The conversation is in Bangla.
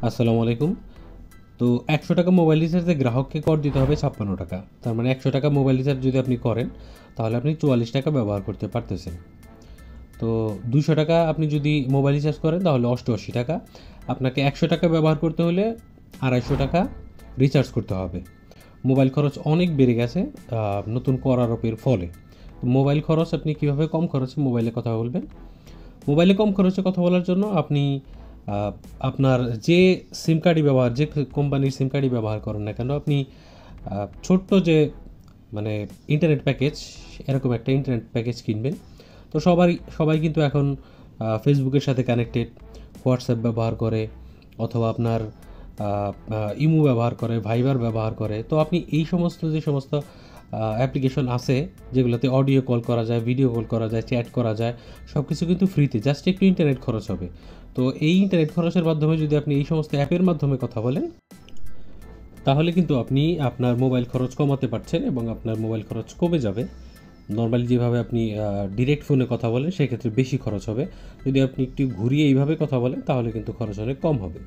আসসালামু আলাইকুম। তো ৳১০০ মোবাইল রিচার্জে গ্রাহককে কর দিতে হবে ৳৫৬। তার মানে ৳১০০ মোবাইল রিচার্জ যদি আপনি করেন, তাহলে আপনি ৳৪৪ ব্যবহার করতে পারতেছেন। তো ৳২০০ আপনি যদি মোবাইল রিচার্জ করেন, তাহলে ৳৮৮। আপনাকে ৳১০০ ব্যবহার করতে হলে ৳২৫০ রিচার্জ করতে হবে। মোবাইল খরচ অনেক বেড়ে গেছে নতুন কর আরোপের ফলে। মোবাইল খরচ আপনি কীভাবে কম খরচে মোবাইলে কথা বলবেন? মোবাইলে কম খরচে কথা বলার জন্য আপনি আ আপনার যে সিম কার্ডই যে কোম্পানির সিম কার্ডই ব্যবহার করেন না কেন, আপনি আ ছোট্ট যে মানে ইন্টারনেট প্যাকেজ, এরকম একটা ইন্টারনেট প্যাকেজ কিনবেন। তো সবাই কিন্তু এখন ফেসবুকের সাথে কানেক্টেড, হোয়াটসঅ্যাপ ব্যবহার করে, অথবা আপনার আ আ ইমো ব্যবহার করে, ভাইবার ব্যবহার করে। তো আপনি এই যে সমস্ত অ্যাপ্লিকেশন আছে, যেগুলোতে অডিও কল করা যায়, ভিডিও কল করা যায়, চ্যাট করা যায়, সবকিছু কিন্তু ফ্রিতে। জাস্ট একটু ইন্টারনেট খরচ হবে। তো এই ইন্টারনেট খরচের মাধ্যমে যদি আপনি এই সমস্ত অ্যাপের মাধ্যমে কথা বলেন, তাহলে কিন্তু আপনি আপনার মোবাইল খরচ কমাতে পারছেন এবং আপনার মোবাইল খরচ কমে যাবে। নরমালি যেভাবে আপনি ডিরেক্ট ফোনে কথা বলেন, সেক্ষেত্রে বেশি খরচ হবে। যদি আপনি একটু ঘুরিয়ে এইভাবে কথা বলেন, তাহলে কিন্তু খরচ অনেক কম হবে।